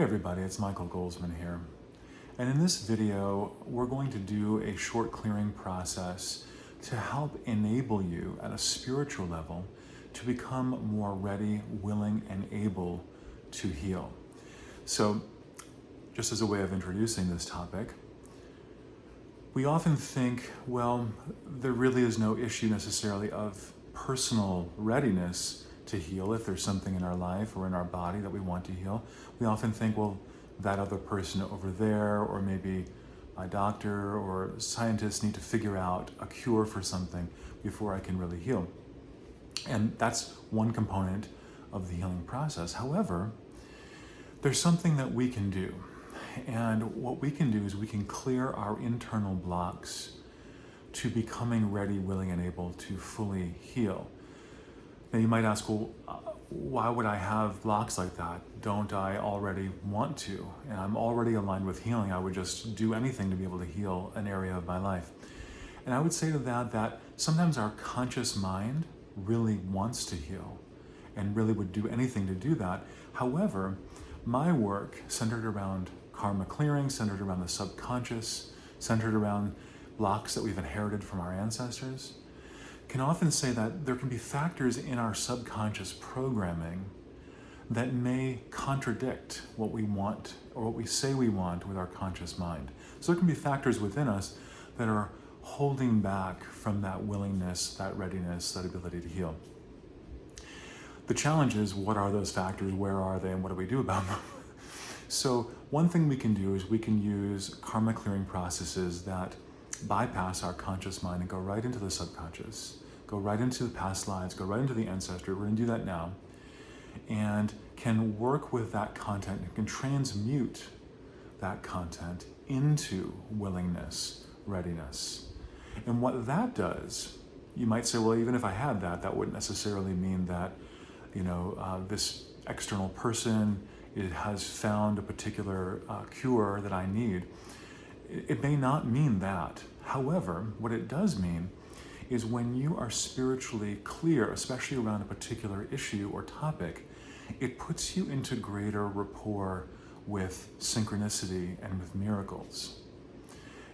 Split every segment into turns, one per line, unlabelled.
Hey everybody, it's Michael Golzmane here. And in this video, we're going to do a short clearing process to help enable you at a spiritual level to become more ready, willing, and able to heal. So, just as a way of introducing this topic, we often think, well, there really is no issue necessarily of personal readiness to heal if there's something in our life or in our body that we want to heal. We often think, well, that other person over there, or maybe my doctor or scientists need to figure out a cure for something before I can really heal. And that's one component of the healing process. However, there's something that we can do. And what we can do is we can clear our internal blocks to becoming ready, willing, and able to fully heal. Now you might ask, well, why would I have blocks like that? Don't I already want to? And I'm already aligned with healing. I would just do anything to be able to heal an area of my life. And I would say to that sometimes our conscious mind really wants to heal and really would do anything to do that. However, my work centered around karma clearing, centered around the subconscious, centered around blocks that we've inherited from our ancestors, can often say that there can be factors in our subconscious programming that may contradict what we want or what we say we want with our conscious mind. So there can be factors within us that are holding back from that willingness, that readiness, that ability to heal. The challenge is, what are those factors, where are they, and what do we do about them? So one thing we can do is we can use karma clearing processes that bypass our conscious mind and go right into the subconscious, go right into the past lives, go right into the ancestry. We're going to do that now. And can work with that content and can transmute that content into willingness, readiness. And what that does, you might say, well, even if I had that, that wouldn't necessarily mean that, this external person has found a particular cure that I need. It may not mean that. However, what it does mean is when you are spiritually clear, especially around a particular issue or topic, it puts you into greater rapport with synchronicity and with miracles.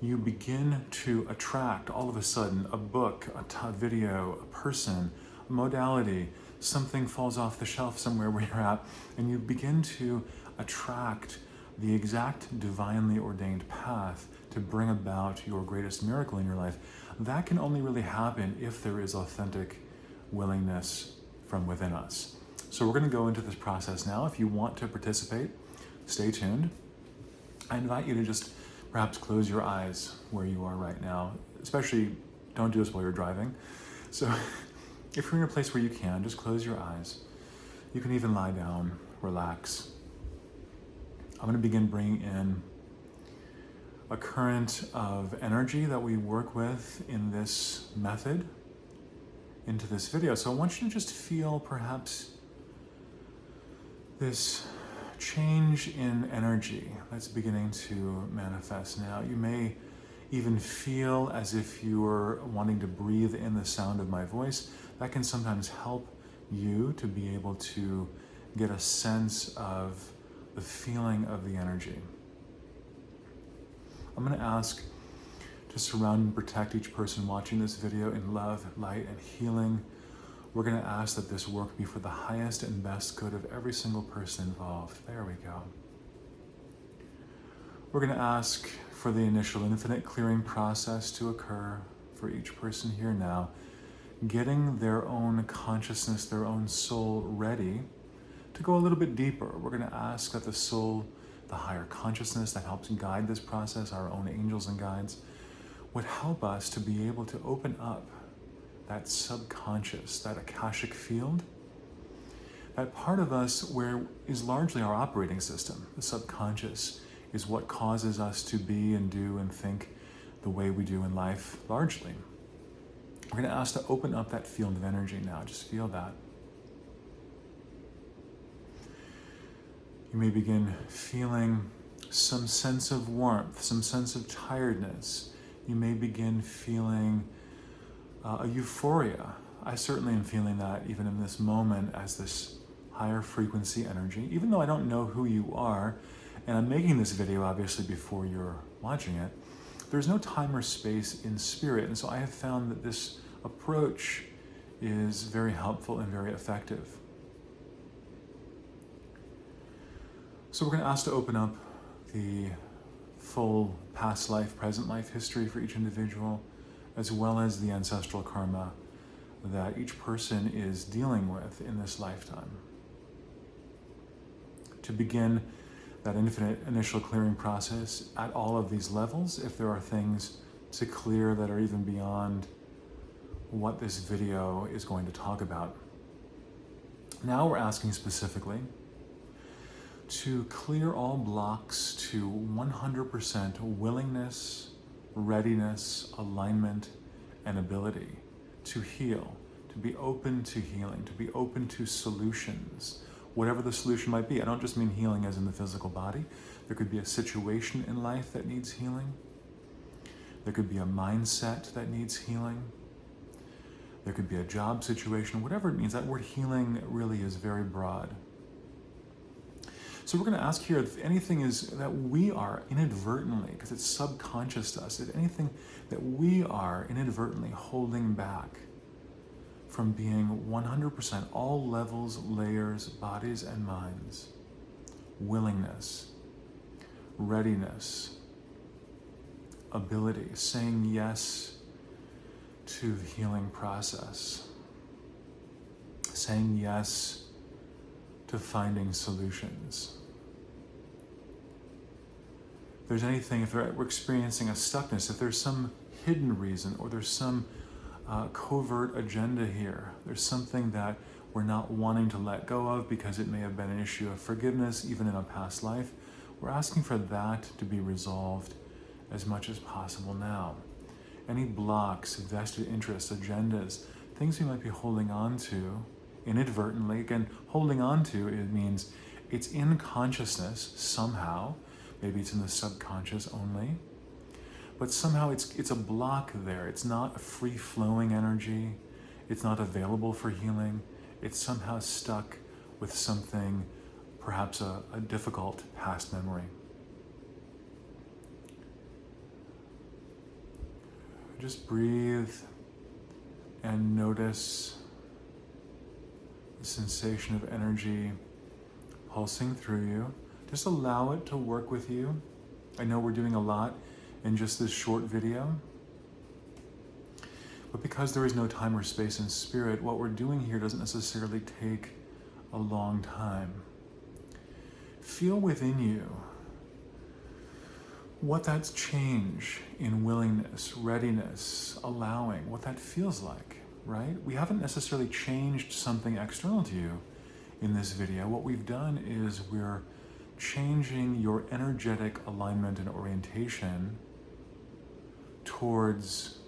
You begin to attract, all of a sudden, a book, a video, a person, a modality, something falls off the shelf somewhere where you're at, and you begin to attract the exact divinely ordained path to bring about your greatest miracle in your life. That can only really happen if there is authentic willingness from within us. So we're going to go into this process now. If you want to participate, stay tuned. I invite you to just perhaps close your eyes where you are right now. Especially, don't do this while you're driving. So if you're in a place where you can, just close your eyes. You can even lie down, relax. I'm going to begin bringing in a current of energy that we work with in this method into this video. So I want you to just feel perhaps this change in energy that's beginning to manifest now. You may even feel as if you are wanting to breathe in the sound of my voice. That can sometimes help you to be able to get a sense of the feeling of the energy. I'm going to ask to surround and protect each person watching this video in love, light, and healing. We're going to ask that this work be for the highest and best good of every single person involved. There we go. We're going to ask for the initial infinite clearing process to occur for each person here now, getting their own consciousness, their own soul ready to go a little bit deeper. We're going to ask that the soul, the higher consciousness that helps guide this process, our own angels and guides, would help us to be able to open up that subconscious, that Akashic field, that part of us where is largely our operating system. The subconscious is what causes us to be and do and think the way we do in life, largely. We're going to ask to open up that field of energy now. Just feel that. You may begin feeling some sense of warmth, some sense of tiredness. You may begin feeling a euphoria. I certainly am feeling that even in this moment as this higher frequency energy. Even though I don't know who you are, and I'm making this video obviously before you're watching it, there's no time or space in spirit. And so I have found that this approach is very helpful and very effective. So we're going to ask to open up the full past life, present life history for each individual, as well as the ancestral karma that each person is dealing with in this lifetime. To begin that infinite initial clearing process at all of these levels, if there are things to clear that are even beyond what this video is going to talk about. Now we're asking specifically to clear all blocks to 100% willingness, readiness, alignment, and ability to heal, to be open to healing, to be open to solutions, whatever the solution might be. I don't just mean healing as in the physical body. There could be a situation in life that needs healing. There could be a mindset that needs healing. There could be a job situation, whatever it means. That word healing really is very broad. So we're going to ask here if anything is that we are inadvertently, because it's subconscious to us, if anything that we are inadvertently holding back from being 100% all levels, layers, bodies, and minds, willingness, readiness, ability, saying yes to the healing process, saying yes to finding solutions. If there's anything, if we're experiencing a stuckness, if there's some hidden reason or there's some covert agenda here, there's something that we're not wanting to let go of because it may have been an issue of forgiveness, even in a past life, we're asking for that to be resolved as much as possible now. Any blocks, vested interests, agendas, things we might be holding on to inadvertently. Again, holding on to, it means it's in consciousness somehow. Maybe it's in the subconscious only. But somehow it's a block there. It's not a free-flowing energy. It's not available for healing. It's somehow stuck with something, perhaps a difficult past memory. Just breathe and notice the sensation of energy pulsing through you. Just allow it to work with you. I know we're doing a lot in just this short video, but because there is no time or space in spirit, what we're doing here doesn't necessarily take a long time. Feel within you what that change in willingness, readiness, allowing, what that feels like, right? We haven't necessarily changed something external to you in this video. What we've done is we're changing your energetic alignment and orientation towards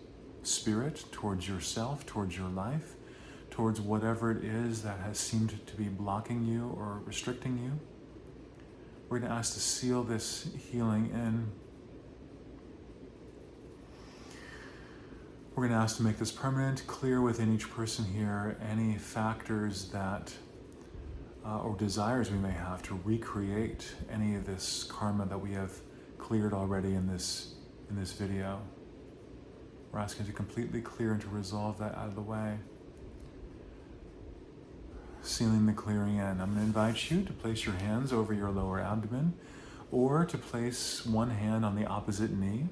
spirit, towards yourself, towards your life, towards whatever it is that has seemed to be blocking you or restricting you. We're going to ask to seal this healing in. We're going to ask to make this permanent, clear within each person here any factors that or desires we may have to recreate any of this karma that we have cleared already in this video. We're asking to completely clear and to resolve that out of the way. Sealing the clearing in. I'm going to invite you to place your hands over your lower abdomen or to place one hand on the opposite knee,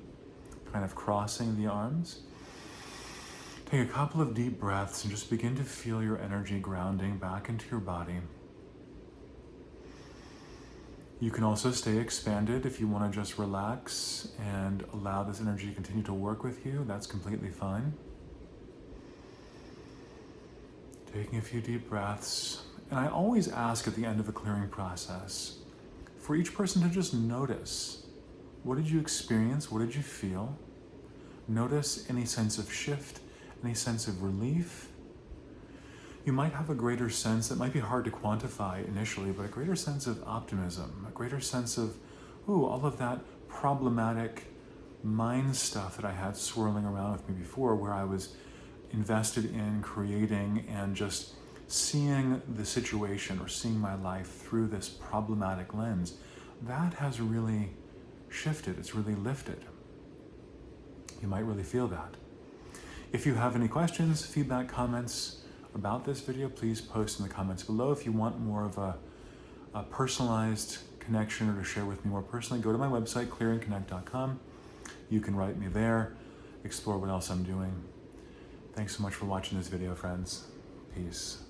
kind of crossing the arms. Take a couple of deep breaths and just begin to feel your energy grounding back into your body. You can also stay expanded if you want to just relax and allow this energy to continue to work with you. That's completely fine. Taking a few deep breaths. And I always ask at the end of the clearing process for each person to just notice. What did you experience? What did you feel? Notice any sense of shift, any sense of relief. You might have a greater sense that might be hard to quantify initially, but a greater sense of optimism, a greater sense of, all of that problematic mind stuff that I had swirling around with me before, where I was invested in creating and just seeing the situation or seeing my life through this problematic lens, that has really shifted, it's really lifted. You might really feel that. If you have any questions, feedback, comments about this video, please post in the comments below. If you want more of a personalized connection or to share with me more personally, go to my website, clearingconnect.com. You can write me there, explore what else I'm doing. Thanks so much for watching this video, friends. Peace.